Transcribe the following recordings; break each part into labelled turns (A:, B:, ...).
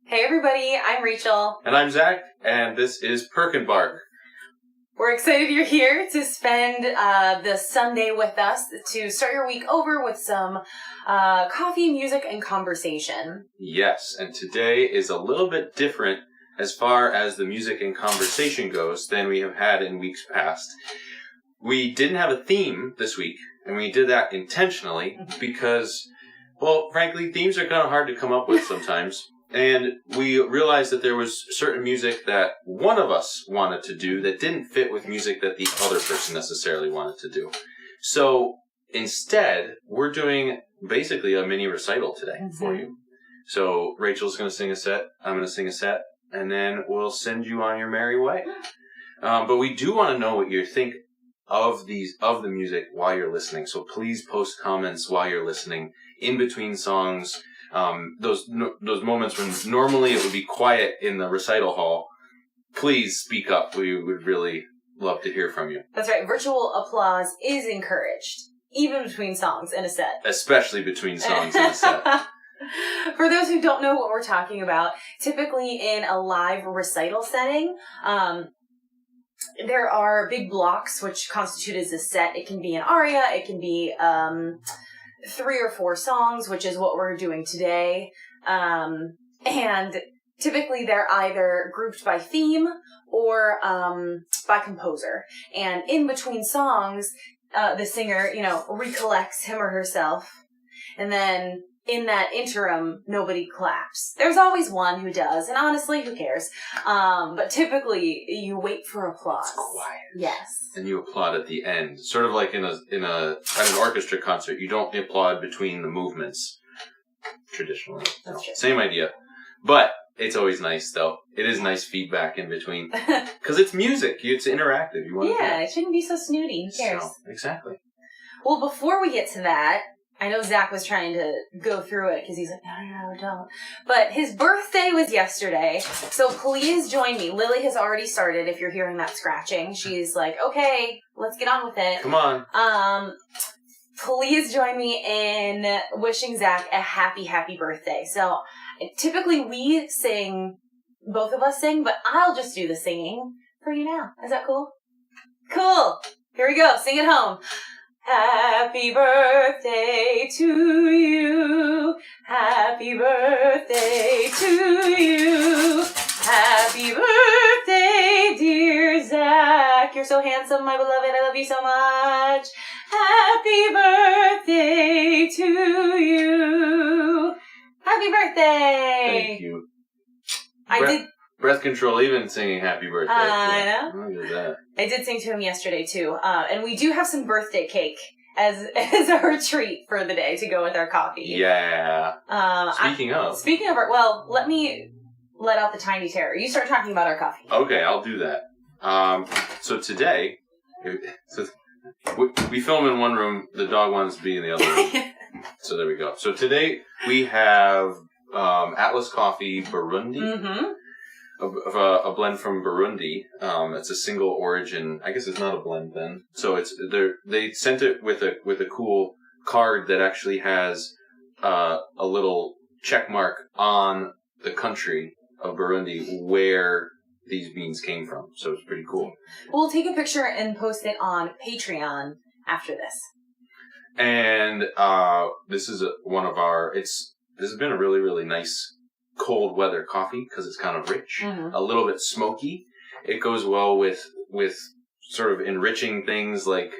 A: Hey everybody, I'm Rachel.
B: And I'm Zach, and this is Perkenbark.
A: We're excited you're here to spend the Sunday with us, to start your week over with some coffee, music, and conversation.
B: Yes, and today is a little bit different as far as the music and conversation goes than we have had in weeks past. We didn't have a theme this week, and we did that intentionally because, well, frankly, themes are kind of hard to come up with sometimes. And we realized that there was certain music that one of us wanted to do that didn't fit with music that the other person necessarily wanted to do. So instead, we're doing basically a mini recital today for you. So Rachel's going to sing a set, I'm going to sing a set, and then we'll send you on your merry way. But we do want to know what you think of the music while you're listening. So please post comments while you're listening in between songs. Those moments when normally it would be quiet in the recital hall, please speak up. We would really love to hear from you.
A: That's right. Virtual applause is encouraged, even between songs in a set.
B: Especially between songs in a set.
A: For those who don't know what we're talking about, typically in a live recital setting, there are big blocks which constitute as a set. It can be an aria, it can be 3 or 4 songs, which is what we're doing today. And typically they're either grouped by theme or by composer. And in between songs, the singer, recollects him or herself. And then in that interim, nobody claps. There's always one who does, and honestly, who cares? But typically, you wait for applause.
B: It's quiet.
A: Yes.
B: And you applaud at the end, sort of like at an orchestra concert. You don't applaud between the movements traditionally.
A: That's true.
B: Same idea, but it's always nice though. It is nice feedback in between because it's music. It's interactive. You want
A: it shouldn't be so snooty. Who cares?
B: So, exactly.
A: Well, before we get to that, I know Zach was trying to go through it because he's like, no, don't. But his birthday was yesterday, so please join me. Lily has already started, if you're hearing that scratching. She's like, okay, let's get on with it.
B: Come on.
A: Please join me in wishing Zach a happy, happy birthday. So typically we sing, both of us sing, but I'll just do the singing for you now. Is that cool? Cool. Here we go. Sing it home. Happy birthday to you. Happy birthday to you. Happy birthday, dear Zach. You're so handsome, my beloved. I love you so much. Happy birthday to you. Happy birthday.
B: Thank you.
A: I did.
B: Breath control, even singing happy birthday.
A: I know.
B: Look at that.
A: I did sing to him yesterday, too. And we do have some birthday cake as our treat for the day to go with our coffee.
B: Yeah. Speaking of,
A: well, let me let out the tiny terror. You start talking about our coffee.
B: Okay, I'll do that. So today, we film in one room. The dog wants to be in the other room. So there we go. So today we have Atlas Coffee Burundi. Mm-hmm. A blend from Burundi. It's a single origin. I guess it's not a blend then. So they sent it with a cool card that actually has a little check mark on the country of Burundi where these beans came from. So it's pretty cool.
A: We'll take a picture and post it on Patreon after this.
B: And this is one of our. This has been a really, really nice cold weather coffee because it's kind of rich, a little bit smoky. It goes well with sort of enriching things like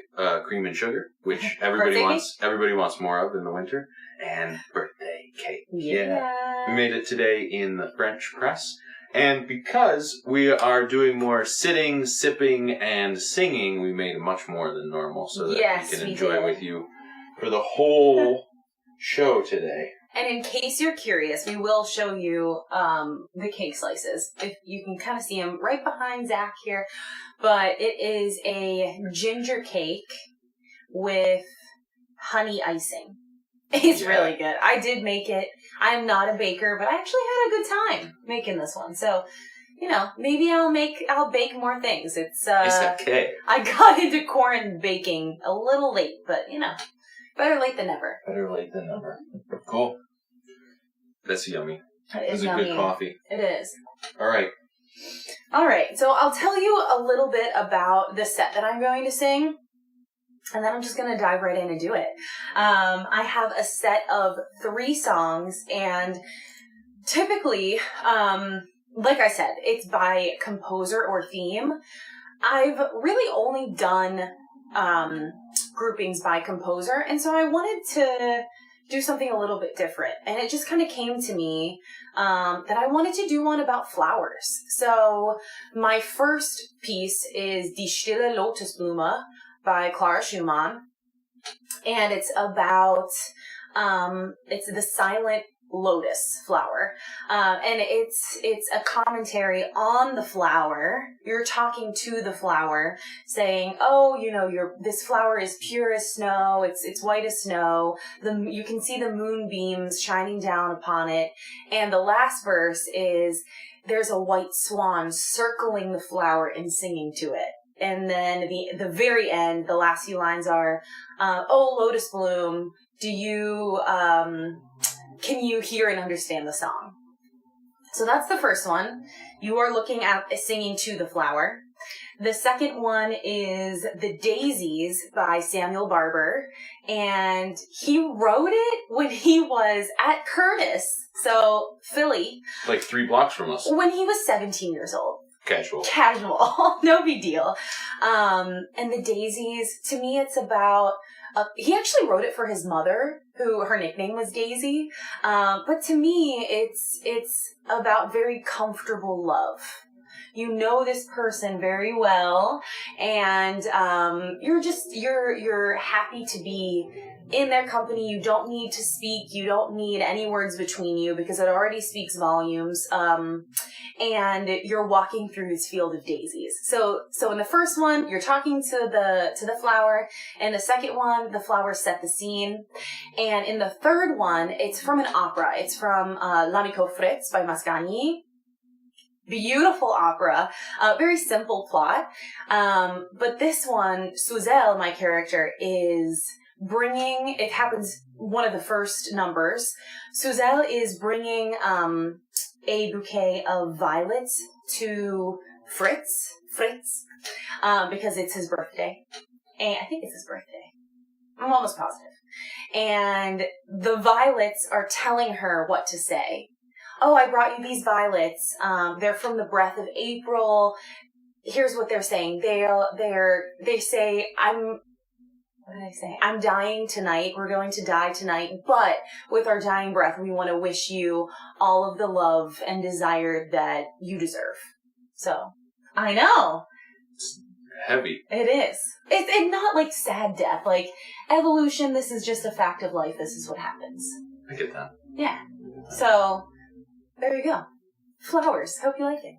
B: cream and sugar, which everybody wants more of in the winter, and birthday cake. Yeah. We made it today in the French press, and because we are doing more sitting, sipping, and singing, we made much more than normal so that we can enjoy with you for the whole show today.
A: And in case you're curious, we will show you the cake slices. If you can kind of see them right behind Zach here. But it is a ginger cake with honey icing. It's really good. I did make it. I am not a baker, but I actually had a good time making this one. So, maybe I'll bake more things. It's
B: okay.
A: I got into corn baking a little late, but better late than never.
B: Better late than never. Cool. That's yummy.
A: It is
B: a
A: yummy.
B: good coffee.
A: It is.
B: All right.
A: All right. So I'll tell you a little bit about the set that I'm going to sing. And then I'm just going to dive right in and do it. I have a set of 3 songs, and typically, like I said, it's by composer or theme. I've really only done groupings by composer, and so I wanted to do something a little bit different. And it just kind of came to me that I wanted to do one about flowers. So my first piece is Die Stille Lotusblume by Clara Schumann. And it's about, it's the silent lotus flower. And it's a commentary on the flower. You're talking to the flower saying, oh, this flower is pure as snow. It's white as snow. You can see the moonbeams shining down upon it. And the last verse is, there's a white swan circling the flower and singing to it. And then the very end, the last few lines are, oh, lotus bloom, can you hear and understand the song? So that's the first one. You are looking at singing to the flower. The second one is The Daisies by Samuel Barber. And he wrote it when he was at Curtis, so Philly.
B: Like 3 blocks from us.
A: When he was 17 years old. Casual. No big deal. And The Daisies, to me, it's about, he actually wrote it for his mother, who her nickname was Daisy. But to me, it's about very comfortable love. You know this person very well, and you're happy to be in their company. You don't need to speak. You don't need any words between you because it already speaks volumes. And you're walking through this field of daisies. So in the first one, you're talking to the flower. In the second one, the flower set the scene. And in the third one, it's from an opera. It's from L'Amico Fritz by Mascagni. Beautiful opera, very simple plot. But this one, Suzel, my character, is bringing, it happens one of the first numbers. Suzel is bringing a bouquet of violets to Fritz, because it's his birthday. And I think it's his birthday. I'm almost positive. And the violets are telling her what to say. Oh, I brought you these violets. They're from the breath of April. Here's what they're saying. They say, what did I say? I'm dying tonight. We're going to die tonight. But with our dying breath, we want to wish you all of the love and desire that you deserve. So, I know.
B: It's heavy.
A: It is. It's not like sad death. Like, evolution, this is just a fact of life. This is what happens.
B: I get that.
A: Yeah. So, there you go. Flowers. Hope you like it.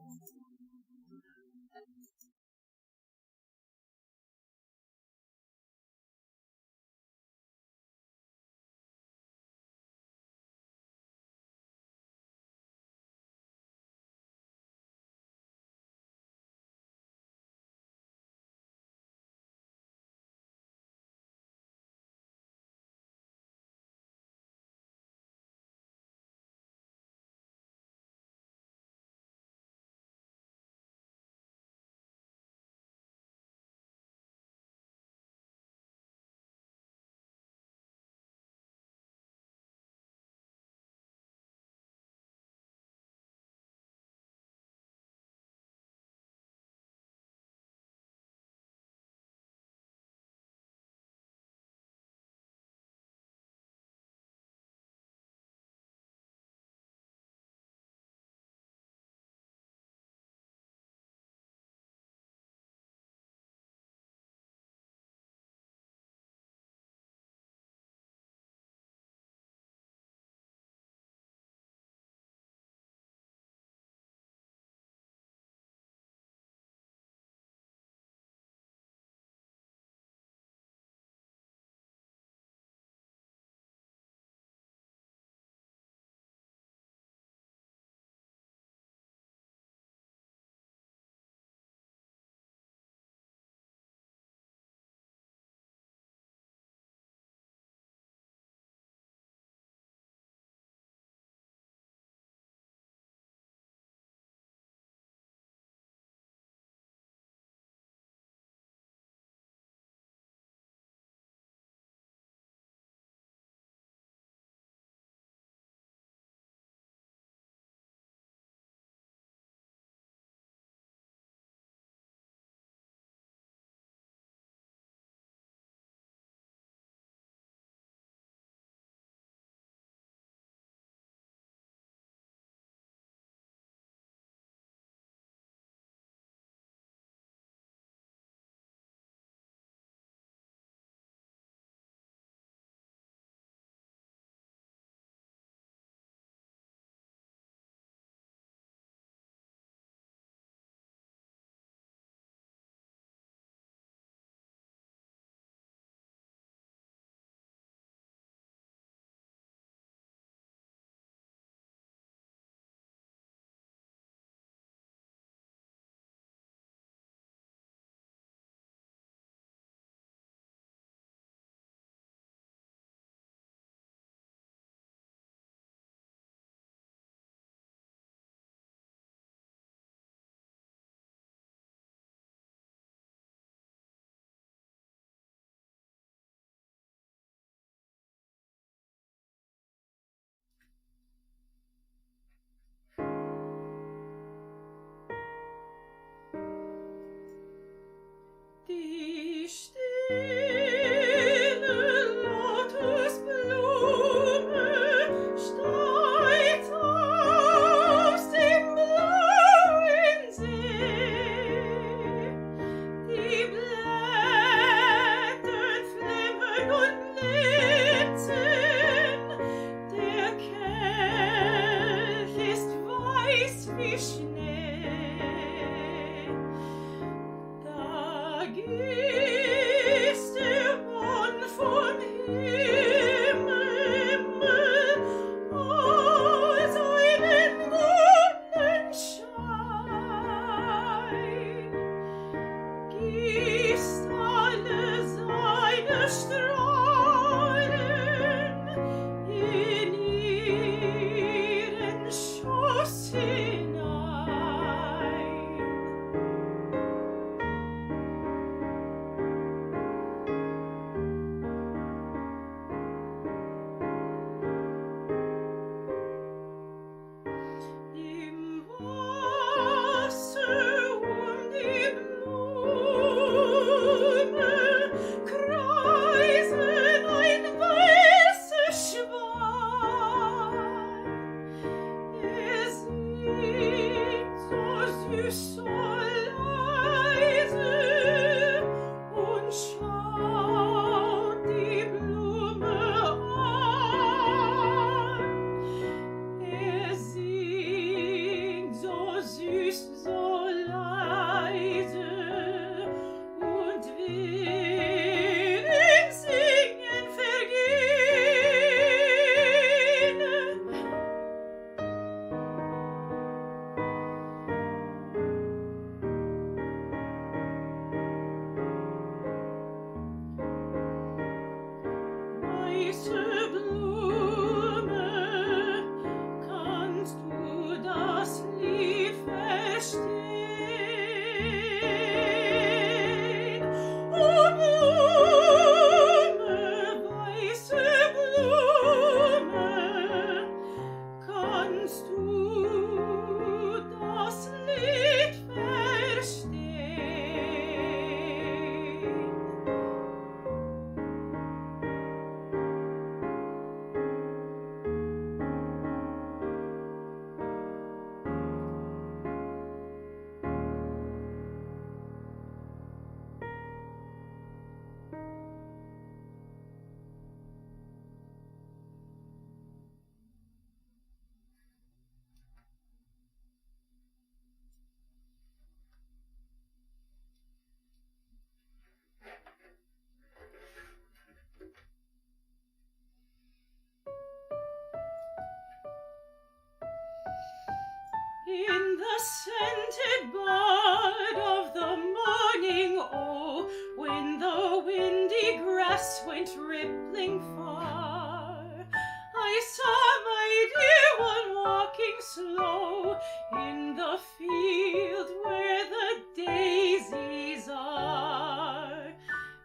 C: in the field where the daisies are.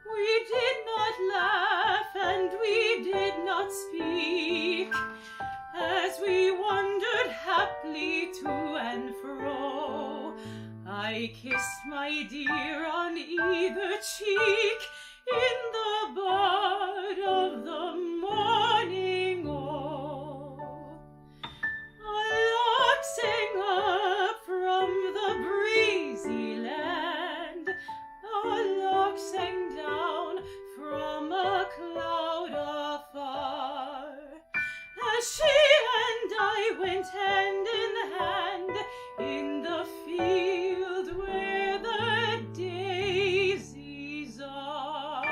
C: We did not laugh and we did not speak as we wandered haply to and fro. I kissed my dear on either cheek in the bud of the morning. Oh, a lark sang up from the breezy land, a lark sang down from a cloud afar, as she and I went hand in hand in the field where the daisies are.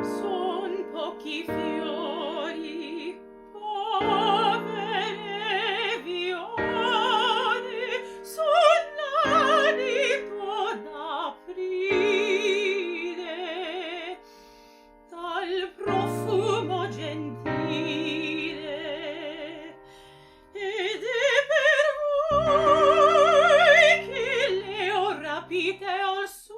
C: Son pochi fiori, povere viole, son l'adito d'aprile, dal profumo gentile, ed è per voi che le ho rapite al sole.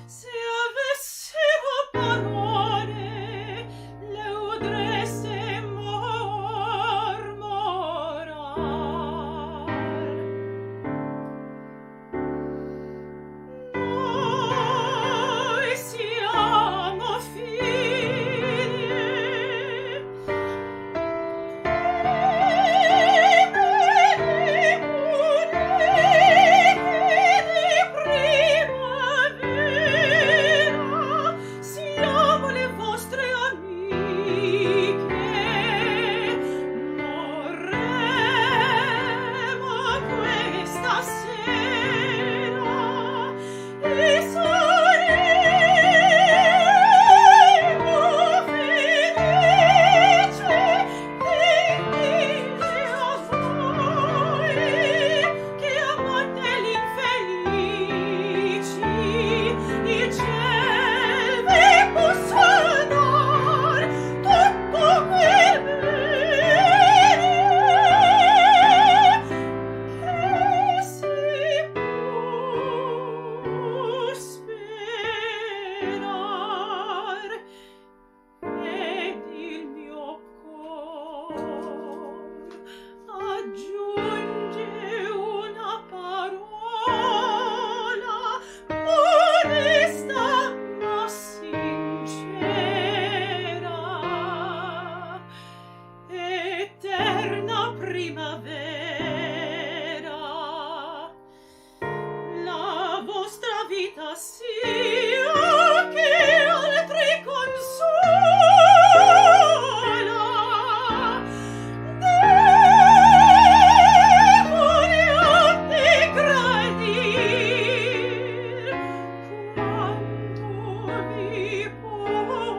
C: Se avessero parole, le udreste mormorar. Noi siamo figlie siamo le vostre amiche, morremo questa sera e saremo felici di dire a voi che amate l'infelici. Il ciel vi possa dar tutto quel bene che si può sperar. Ed il mio cor aggiunge una parola onesta ma sincera: eterna primavera, la vostra vita sia che altri consola. Demoniate gradir quanto vi posso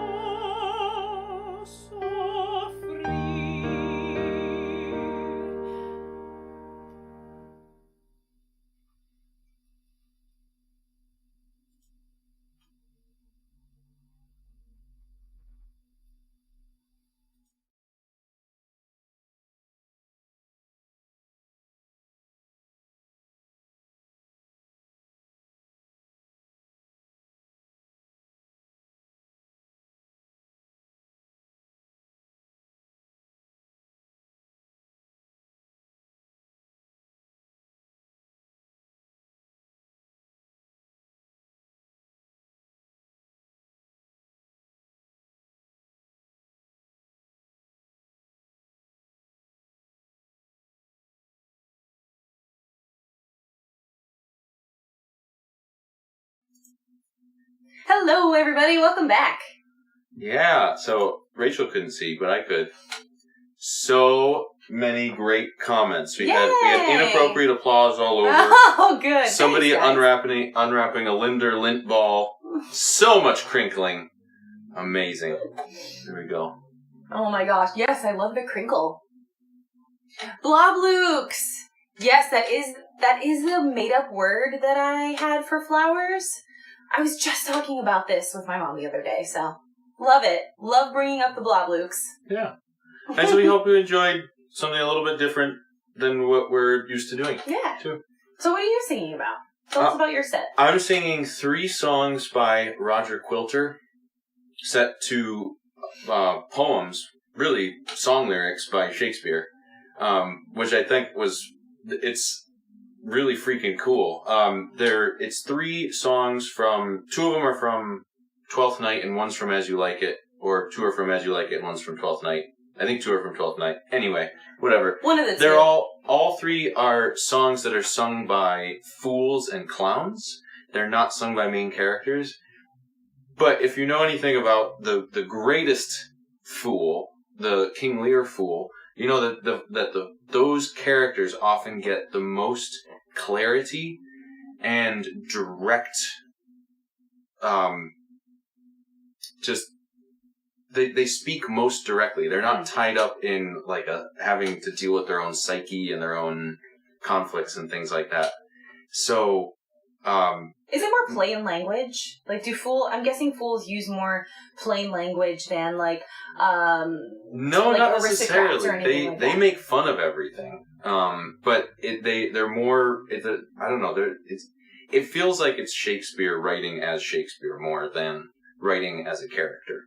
C: offrir.
A: Hello, everybody. Welcome back.
B: Yeah, so Rachel couldn't see, but I could. So many great comments. We had
A: Yay!
B: inappropriate applause all over.
A: Oh, good.
B: Somebody
A: Thanks, guys.
B: unwrapping a Linder lint ball. So much crinkling. Amazing. There we go.
A: Oh my gosh. Yes, I love the crinkle. Bloblukes. Yes, that is the made-up word that I had for flowers. I was just talking about this with my mom the other day, so love it. Love bringing up the bloblukes.
B: Yeah. And so we hope you enjoyed something a little bit different than what we're used to doing.
A: Yeah.
B: Too.
A: So what are you singing about? Tell us about your set.
B: I'm singing 3 songs by Roger Quilter, set to poems, really song lyrics by Shakespeare, which I think it's really freaking cool. It's 3 songs from, 2 of them are from Twelfth Night and one's from As You Like It, or 2 are from As You Like It and one's from Twelfth Night. I think 2 are from Twelfth Night. Anyway, whatever.
A: One of the 2.
B: They're all 3 are songs that are sung by fools and clowns. They're not sung by main characters. But if you know anything about the greatest fool, the King Lear fool, you know that those characters often get the most clarity and direct, just they speak most directly. They're not tied up in like having to deal with their own psyche and their own conflicts and things like that. So,
A: is it more plain language? Like, I'm guessing fools use more plain language than like,
B: no,
A: like
B: not
A: aristocrats
B: necessarily.
A: or anything like
B: They
A: that.
B: make fun of everything. But they're more. I don't know. It feels like it's Shakespeare writing as Shakespeare more than writing as a character.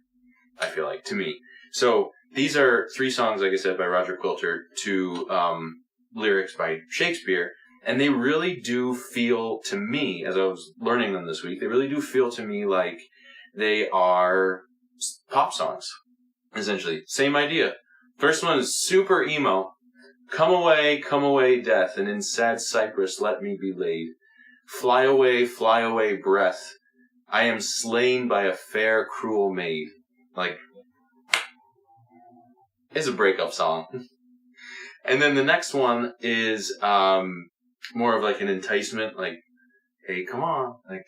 B: I feel like, to me. So these are 3 songs, like I said, by Roger Quilter to lyrics by Shakespeare. And they really do feel to me, as I was learning them this week, they really do feel to me like they are pop songs, essentially. Same idea. First one is super emo. Come away, death, and in sad cypress let me be laid. Fly away, breath. I am slain by a fair, cruel maid. Like, it's a breakup song. And then the next one is more of like an enticement, like, hey, come on, like,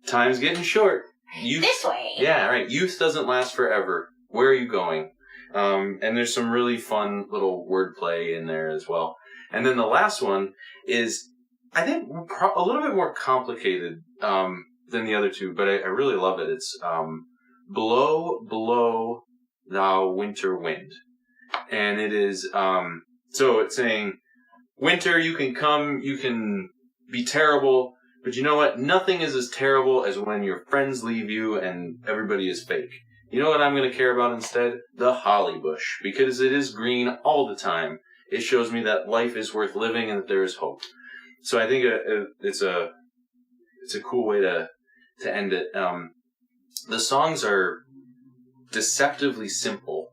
B: time's getting short.
A: This way.
B: Yeah, right. Youth doesn't last forever. Where are you going? And there's some really fun little wordplay in there as well. And then the last one is, I think, a little bit more complicated than the other 2, but I really love it. It's Blow, blow, thou winter wind. And it is, so it's saying, winter, you can come, you can be terrible, but you know what? Nothing is as terrible as when your friends leave you and everybody is fake. You know what I'm going to care about instead? The holly bush. Because it is green all the time. It shows me that life is worth living and that there is hope. So I think it's a cool way to end it. The songs are deceptively simple,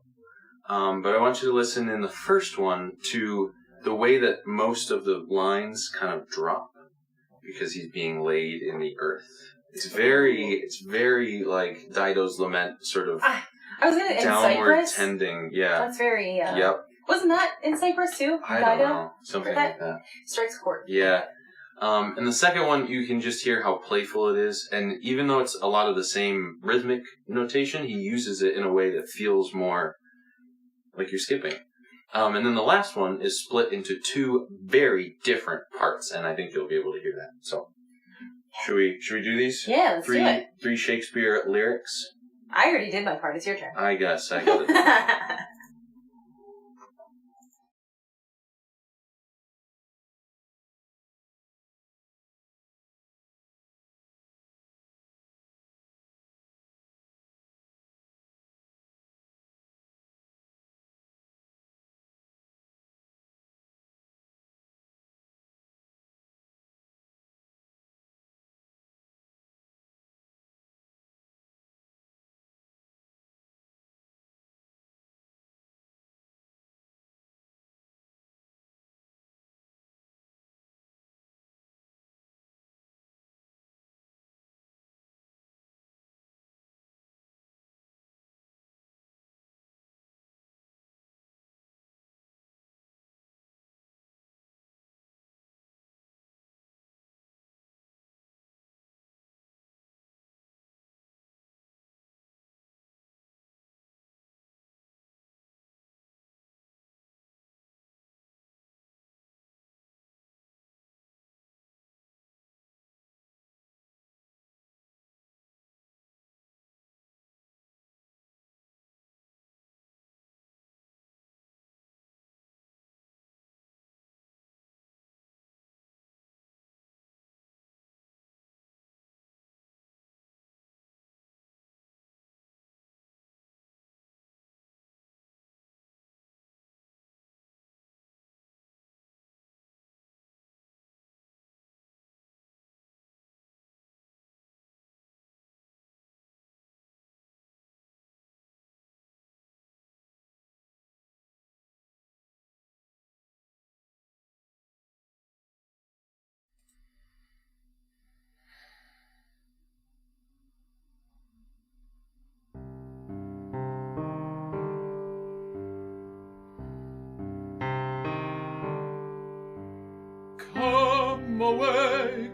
B: but I want you to listen in the first one to the way that most of the lines kind of drop because he's being laid in the earth. It's very like Dido's Lament, sort of
A: I was in
B: downward
A: Cyprus.
B: tending. Yeah.
A: That's very.
B: Yep.
A: Wasn't that in Cyprus too?
B: I don't know. Something
A: that
B: like that.
A: strikes a chord.
B: Yeah. And the second one, you can just hear how playful it is. And even though it's a lot of the same rhythmic notation, he uses it in a way that feels more like you're skipping. And then the last one is split into 2 very different parts, and I think you'll be able to hear that. So, should we do these?
A: Yeah, let's do it.
B: 3 Shakespeare lyrics?
A: I already did my part. It's your turn.
B: I guess. I got it.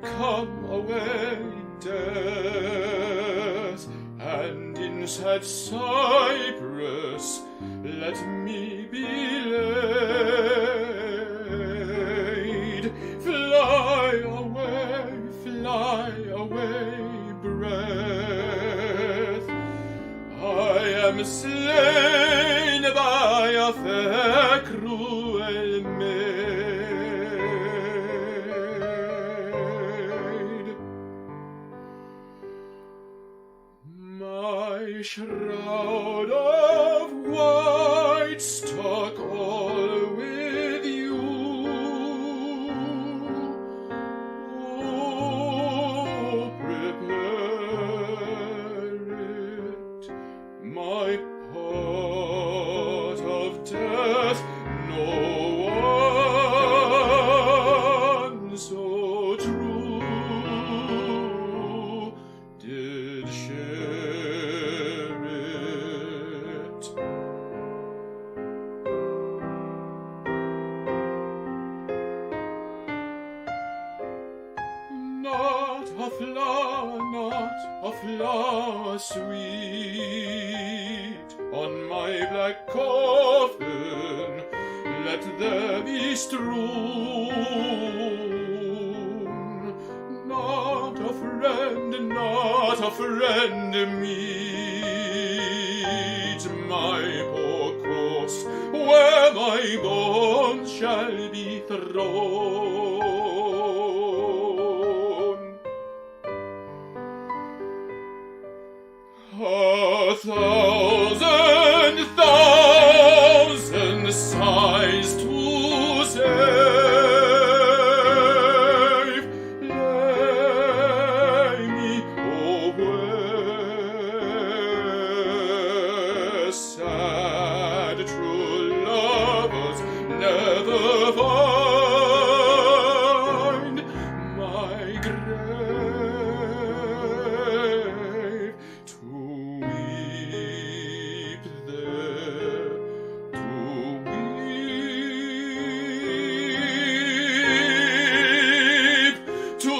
D: come away, death, and in sad cypress let me be laid. Fly away, breath, I am slain by a fair cruel maid. My shroud of white stuck all with you. Oh, prepare it, my part of death. No one so true did share it. Not a flower sweet on my black coffin let there be strewn. Not a friend meet my poor corse where my bones shall be thrown. A thousand sighs to save, lay me away. Sad true lovers never find my grave to weep there, to weep, to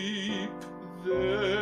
D: weep there.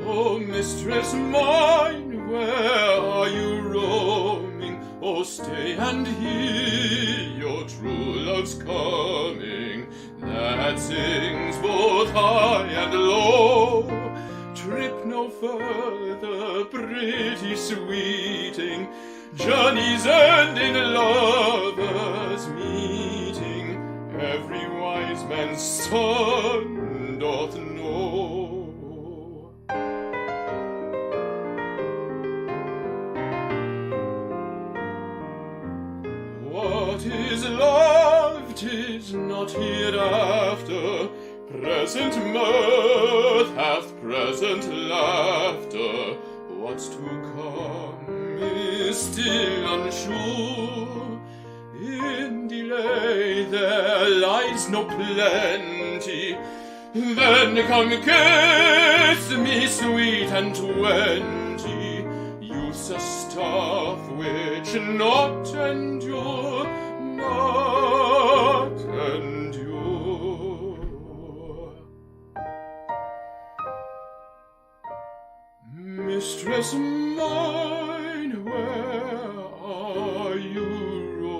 D: Oh, mistress mine, where are you roaming? Oh, stay and hear your true love's coming, that sings both high and low. Trip no further, pretty sweeting, journeys end in lovers' meeting. Every wise man's son doth know. What is love? 'Tis not hereafter. Present mirth hath present laughter. What's to come is still unsure. In delay there lies no plenty. Then come kiss me, sweet and 20. Youth's a stuff which not endure, not endure. Mistress mine, where are you roaming?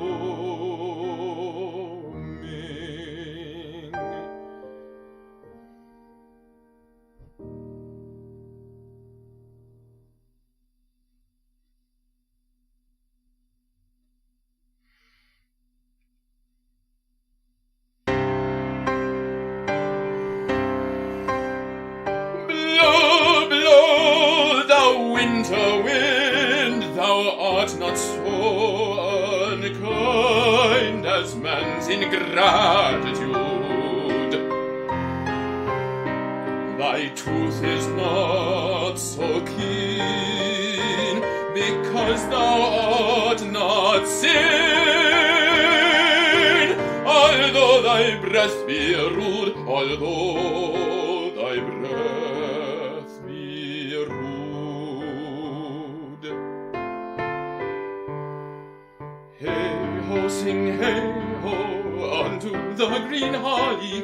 D: not so unkind as man's ingratitude. Thy tooth is not so keen, because thou art not seen. Although thy breath be rude, although thy breath be rude. Hey-ho, sing hey-ho, unto the green holly,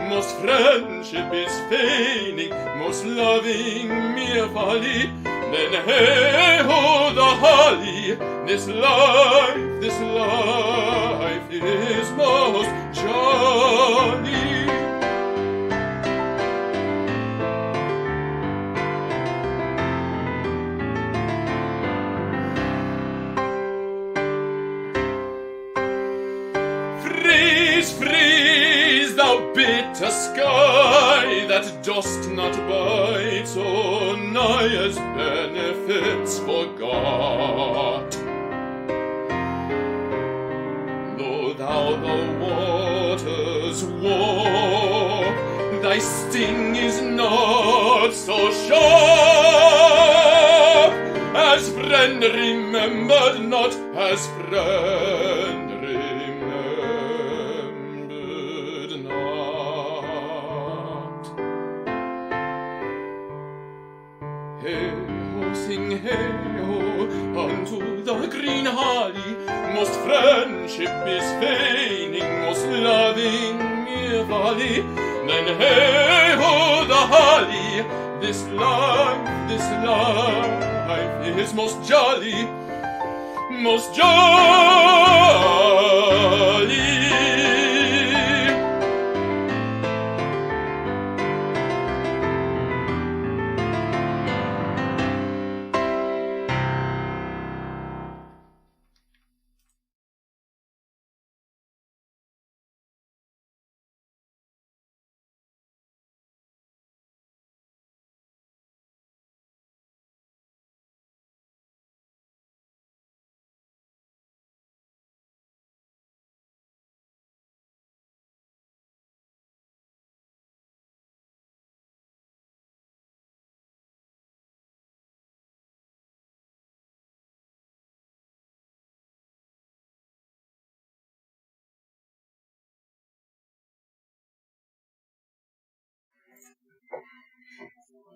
D: most friendship is feigning, most loving mere folly. Then hey-ho, the holly, this life is most jolly. Freeze, thou bitter sky, that dost not bite, so nigh as benefits forgot. Though thou the waters walk, thy sting is not so sharp, as friend remembered not, as friend remembered not. Hey-ho, sing hey-ho, unto the green holly, most friendship is feigning, most loving mere folly. Then hey-ho, the holly, this life is most jolly, most jolly.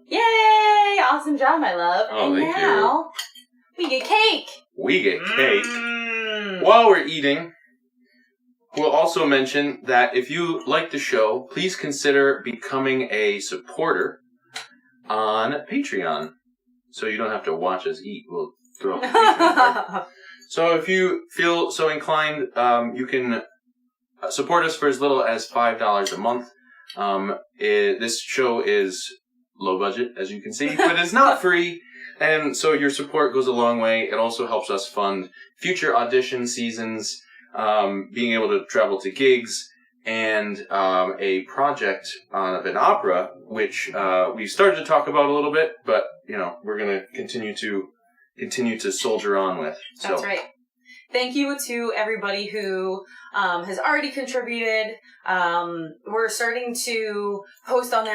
A: Yay! Awesome job, my love.
B: Oh,
A: and
B: thank
A: now we get cake.
B: We get cake.
A: Mm.
B: While we're eating, we'll also mention that if you like the show, please consider becoming a supporter on Patreon. So you don't have to watch us eat. We'll throw up the Patreon card. So if you feel so inclined, you can support us for as little as $5 a month. This show is low budget, as you can see, but it's not free. And so your support goes a long way. It also helps us fund future audition seasons, being able to travel to gigs, and a project of an opera, which we've started to talk about a little bit, but we're going to continue to soldier on with. So.
A: That's right. Thank you to everybody who has already contributed. We're starting to post on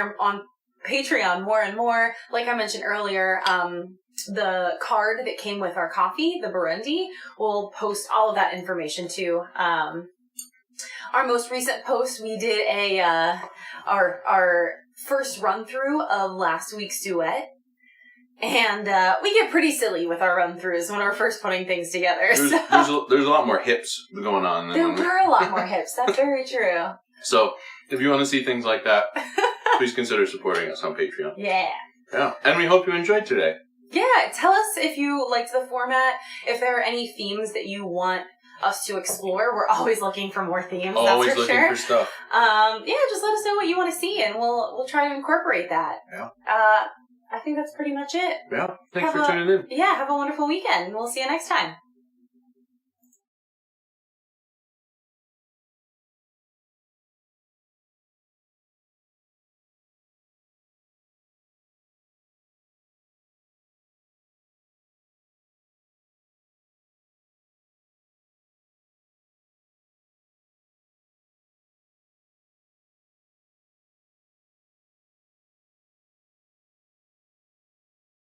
A: Patreon more and more. Like I mentioned earlier, the card that came with our coffee, the Burundi, we'll post all of that information too. Our most recent post, we did our first run through of last week's duet. And we get pretty silly with our run-throughs when we're first putting things together.
B: There's a lot more hips going on.
A: There were a lot more hips. That's very true.
B: So, if you want to see things like that, please consider supporting us on Patreon.
A: Yeah.
B: Yeah. And we hope you enjoyed today.
A: Yeah. Tell us if you liked the format, if there are any themes that you want us to explore. We're always looking for more themes.
B: Always
A: that's for
B: looking
A: sure.
B: for stuff.
A: Yeah, just let us know what you want to see, and we'll try to incorporate that.
B: Yeah.
A: I think that's pretty much it.
B: Yeah. Thanks for tuning in.
A: Yeah, have a wonderful weekend. We'll see you next time.